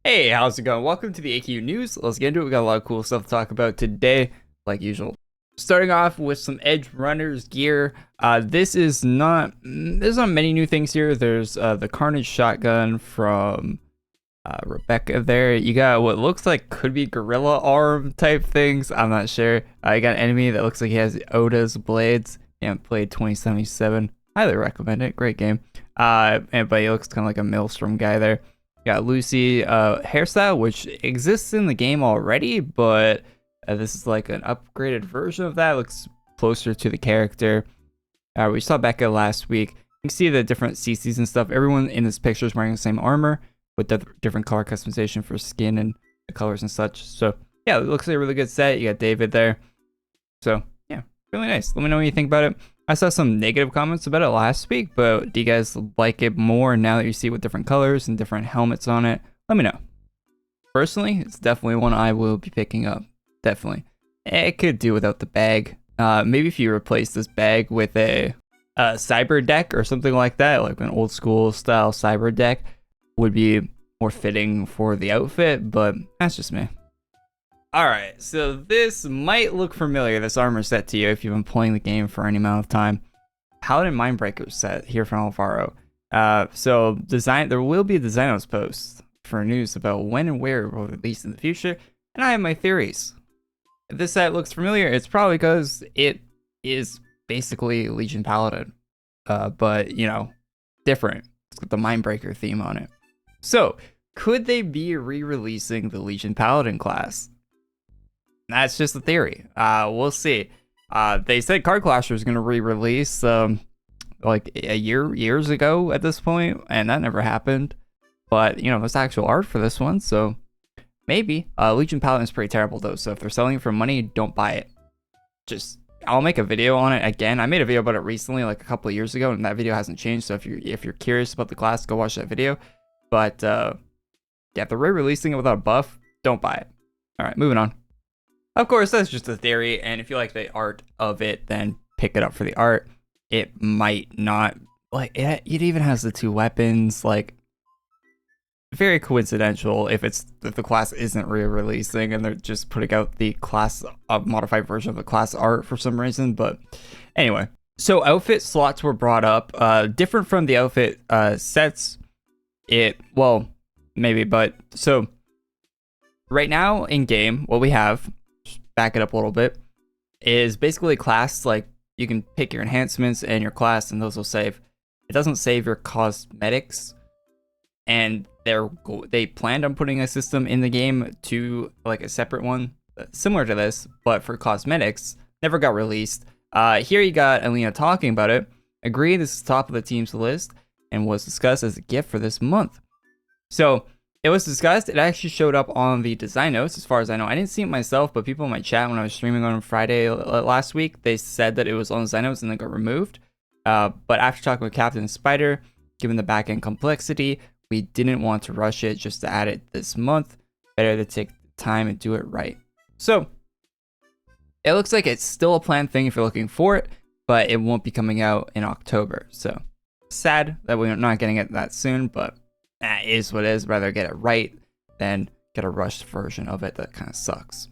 Hey, how's it going? Welcome to the AQ News. Let's get into it. We got a lot of cool stuff to talk about today, like usual. Starting off with some Edgerunners Gear. There's not many new things here. There's the Carnage shotgun from Rebecca there. You got what looks like could be gorilla arm type things. I'm not sure. You got an enemy that looks like he has Oda's blades. Haven't played 2077. Highly recommend it. Great game. But he looks kind of like a Maelstrom guy there. Got Lucy hairstyle, which exists in the game already, but this is like an upgraded version of that. It looks closer to the character. We saw Becca last week. You can see the different CCs and stuff. Everyone in this picture is wearing the same armor with the different color customization for skin and the colors and such. So yeah, it looks like a really good set. You got David there. So yeah, really nice. Let me know what you think about it. I saw some negative comments about it last week, but do you guys like it more now that you see it with different colors and different helmets on it? Let me know. Personally, it's definitely one I will be picking up. Definitely. It could do without the bag. Maybe if you replace this bag with a cyber deck or something like that, like an old school style cyber deck, would be more fitting for the outfit, but that's just me. Alright, so this might look familiar, this armor set to you if you've been playing the game for any amount of time. Paladin Mindbreaker set here from Alvaro. So there will be a design notes post for news about when and where it will release in the future, and I have my theories. If this set looks familiar, it's probably because it is basically Legion Paladin, but you know, different. It's got the Mindbreaker theme on it. So, could they be re-releasing the Legion Paladin class? That's just a theory. We'll see. They said Card Clasher was going to re-release like years ago at this point, and that never happened. But you know, there's actual art for this one, so maybe. Legion Paladin is pretty terrible though, so if they're selling it for money, don't buy it. I'll make a video on it again. I made a video about it recently, like a couple of years ago, and that video hasn't changed. So if you're curious about the class, go watch that video. But yeah, if they're re-releasing it without a buff, don't buy it. All right, moving on. Of course, that's just a theory, and if you like the art of it, then pick it up for the art. It might not, like, it even has the two weapons, like, very coincidental if the class isn't re-releasing and they're just putting out the class, modified version of the class art for some reason, but anyway. So outfit slots were brought up, different from the outfit sets. Well, maybe, but, so, right now, in-game, what we have, back it up a little bit, is basically class, like you can pick your enhancements and your class and those will save. It doesn't save your cosmetics, and they planned on putting a system in the game to like a separate one similar to this, but for cosmetics, never got released. Here you got Alina talking about it. Agree, this is top of the team's list and was discussed as a gift for this month. So it was discussed. It actually showed up on the design notes, as far as I know. I didn't see it myself, but people in my chat when I was streaming on Friday last week, they said that it was on the design notes and then got removed. But after talking with Captain Spider, given the back-end complexity, we didn't want to rush it just to add it this month. Better to take time and do it right. So it looks like it's still a planned thing if you're looking for it, but it won't be coming out in October. So sad that we're not getting it that soon, but it is what it is. Rather get it right than get a rushed version of it that kind of sucks.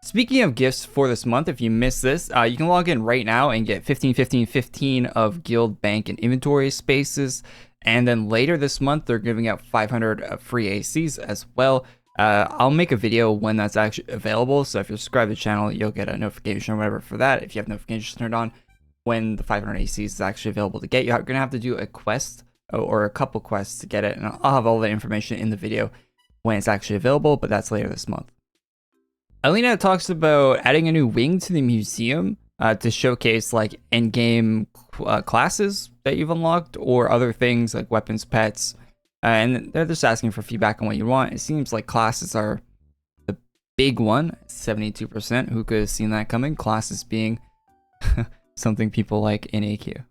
Speaking of gifts for this month, if you missed this, you can log in right now and get 15 of guild bank and inventory spaces. And then later this month, they're giving out 500 free ACs as well. I'll make a video when that's actually available. So if you subscribe to the channel, you'll get a notification or whatever for that. If you have notifications turned on, when the 500 ACs is actually available to get, you're going to have to do a quest or a couple quests to get it, and I'll have all the information in the video when it's actually available, but that's later this month. Alina talks about adding a new wing to the museum to showcase like end-game classes that you've unlocked or other things like weapons, pets, and they're just asking for feedback on what you want. It seems like classes are the big one, 72%. Who could have seen that coming? Classes being something people like in AQ.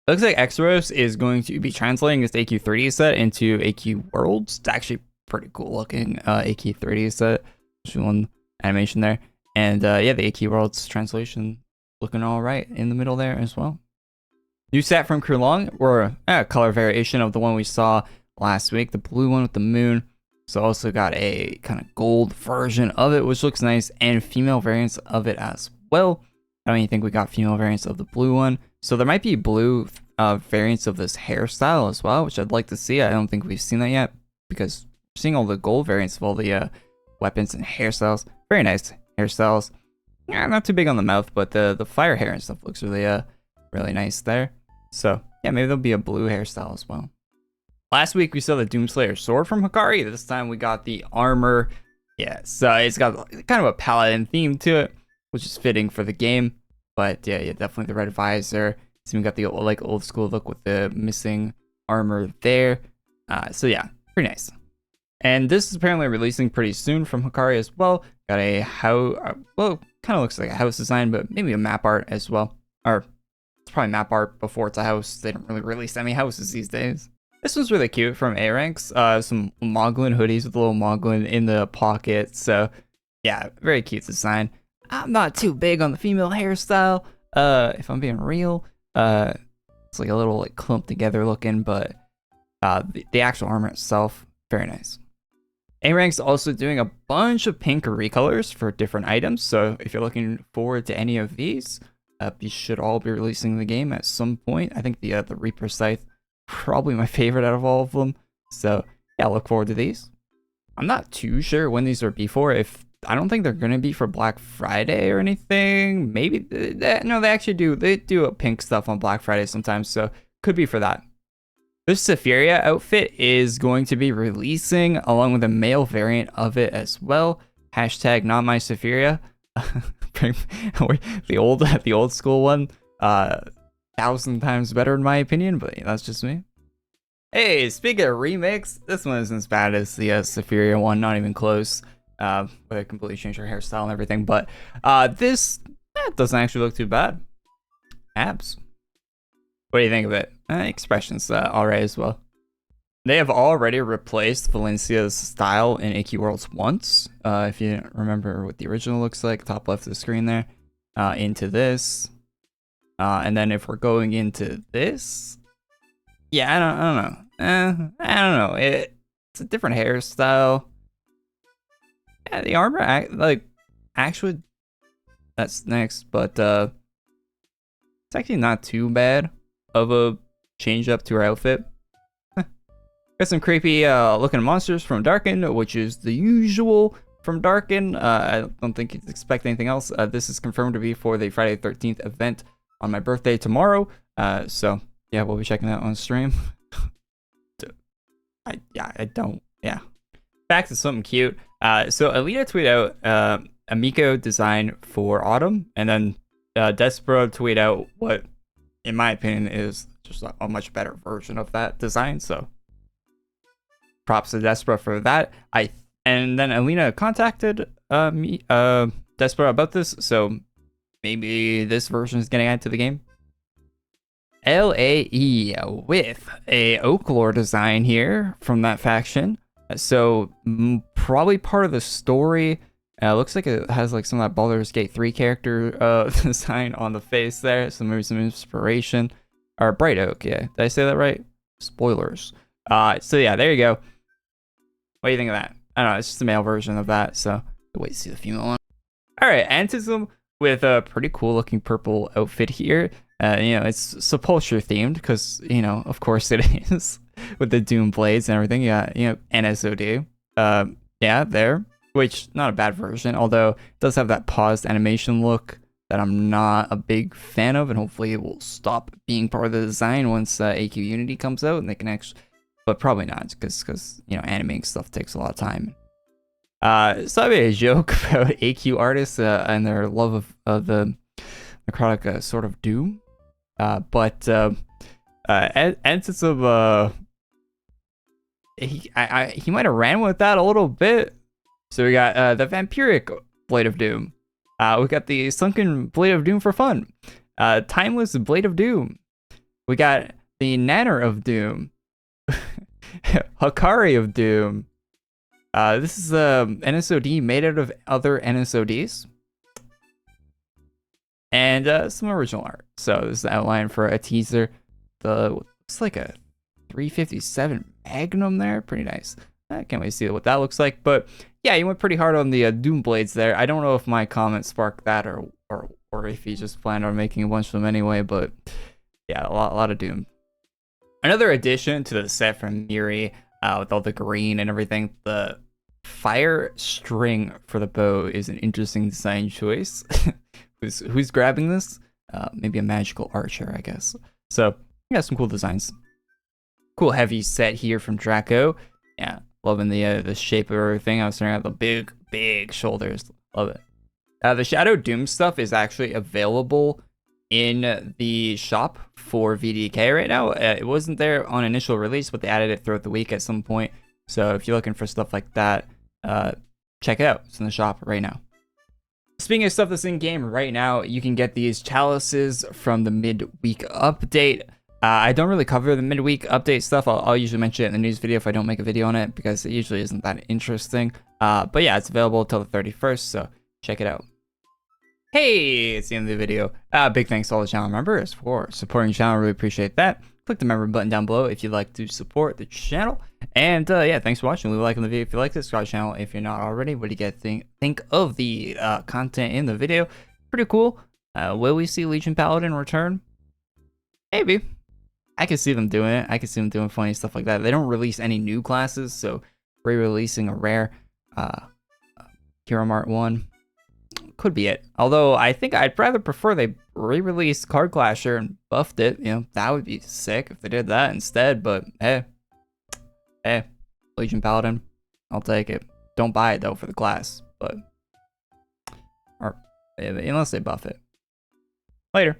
Looks like Xros is going to be translating this AQ30 set into AQ Worlds. It's actually pretty cool looking AQ30 set. There's one animation there. And yeah, the AQ Worlds translation looking all right in the middle there as well. New set from Crulon, or a color variation of the one we saw last week, the blue one with the moon. So also got a kind of gold version of it, which looks nice, and female variants of it as well. I don't even think we got female variants of the blue one. So there might be blue variants of this hairstyle as well, which I'd like to see. I don't think we've seen that yet, because we're seeing all the gold variants of all the weapons and hairstyles. Very nice hairstyles. Yeah, not too big on the mouth, but the fire hair and stuff looks really really nice there. So yeah, maybe there'll be a blue hairstyle as well. Last week we saw the Doomslayer sword from Hikari. This time we got the armor. Yeah, so it's got kind of a Paladin theme to it, which is fitting for the game. But yeah, definitely the red visor. So we got the old school look with the missing armor there. So yeah, pretty nice. And this is apparently releasing pretty soon from Hikari as well. Got a well, kind of looks like a house design, but maybe a map art as well. Or it's probably map art before it's a house. They don't really release any houses these days. This one's really cute from Aranx. Some Moglin hoodies with a little Moglin in the pocket. So yeah, very cute design. I'm not too big on the female hairstyle. If I'm being real, it's like a little clumped together looking, but the actual armor itself, very nice. Aranx also doing a bunch of pink recolors for different items. So if you're looking forward to any of these, you should all be releasing the game at some point. I think the Reaper Scythe, probably my favorite out of all of them. So yeah, look forward to these. I'm not too sure when these are before. I don't think they're gonna be for Black Friday or anything. Maybe no, they actually do. They do a pink stuff on Black Friday sometimes, so could be for that. This Seeria outfit is going to be releasing along with a male variant of it as well. Hashtag not my Seeria. the old school one. 1,000 times better in my opinion, but that's just me. Hey, speaking of remix, this one isn't as bad as the Seeria one, not even close. But I completely changed her hairstyle and everything. But this doesn't actually look too bad. Abs. What do you think of it? Expressions alright as well. They have already replaced Valencia's style in AQ Worlds once. If you remember what the original looks like, top left of the screen there, into this. And then if we're going into this, yeah, I don't know. It's a different hairstyle. Yeah, the armor, actually, that's next, but it's actually not too bad of a change up to her outfit. Got some creepy looking monsters from Darken, which is the usual from Darken. I don't think you'd expect anything else. This is confirmed to be for the Friday the 13th event on my birthday tomorrow. So yeah, we'll be checking that on stream. Yeah. Back to something cute. So Alita tweeted out a Miko design for Autumn, and then Despera tweeted out what, in my opinion, is just a much better version of that design. So props to Despera for that. And then Alina contacted Despera about this, so maybe this version is getting added to the game. Lae with a Oaklore design here from that faction. So probably part of the story. Looks like it has like some of that Baldur's Gate 3 character design on the face there. So maybe some inspiration. Or Bright Oak, yeah. Did I say that right? Spoilers. So yeah, there you go. What do you think of that? I don't know, it's just a male version of that, so wait to see the female one. Alright, Antism with a pretty cool looking purple outfit here. It's Sepulture themed, because, of course it is. With the Doom blades and everything. Yeah, Nsod. Yeah, there. Which, not a bad version, although it does have that paused animation look that I'm not a big fan of, and hopefully it will stop being part of the design once AQ Unity comes out, and they can actually, but probably not, because animating stuff takes a lot of time. So I made a joke about AQ artists and their love of the necrotic sort of doom, but Antism, he might have ran with that a little bit. So we got the Vampiric Blade of Doom. We got the Sunken Blade of Doom for fun. Timeless Blade of Doom. We got the Nanner of Doom. Hikari of Doom. This is NSOD made out of other NSODs. And some original art. So this is the outline for a teaser. Looks like a 357 Magnum there. Pretty nice. I can't wait to see what that looks like. But yeah, he went pretty hard on the Doom blades there. I don't know if my comment sparked that or if he just planned on making a bunch of them anyway. But yeah, a lot of Doom. Another addition to the set from Mihuri, with all the green and everything, the fire string for the bow is an interesting design choice. Who's grabbing this? Maybe a magical archer, I guess. So yeah, some cool designs. Cool heavy set here from Draco. Yeah, loving the shape of everything. I was staring at the big shoulders. Love it. The Shadow Doom stuff is actually available in the shop for VDK right now. It wasn't there on initial release, but they added it throughout the week at some point. So if you're looking for stuff like that, check it out. It's in the shop right now. Speaking of stuff that's in game right now, you can get these chalices from the midweek update. I don't really cover the midweek update stuff. I'll usually mention it in the news video if I don't make a video on it, because it usually isn't that interesting. But yeah, it's available till the 31st, so check it out. Hey, it's the end of the video. Big thanks to all the channel members for supporting the channel. Really appreciate that. Click the member button down below if you'd like to support the channel. And yeah, thanks for watching. Leave a like on the video if you like this. Subscribe to the channel if you're not already. What do you guys think of the content in the video? Pretty cool. Will we see Legion Paladin return? Maybe. I can see them doing it. I can see them doing funny stuff like that. They don't release any new classes, so re-releasing a rare Hero Mart 1 could be it. Although I think I'd rather prefer they re-released Card Clasher and buffed it. You know, that would be sick if they did that instead. But hey, Legion Paladin, I'll take it. Don't buy it though for the class, but or unless they buff it. Later.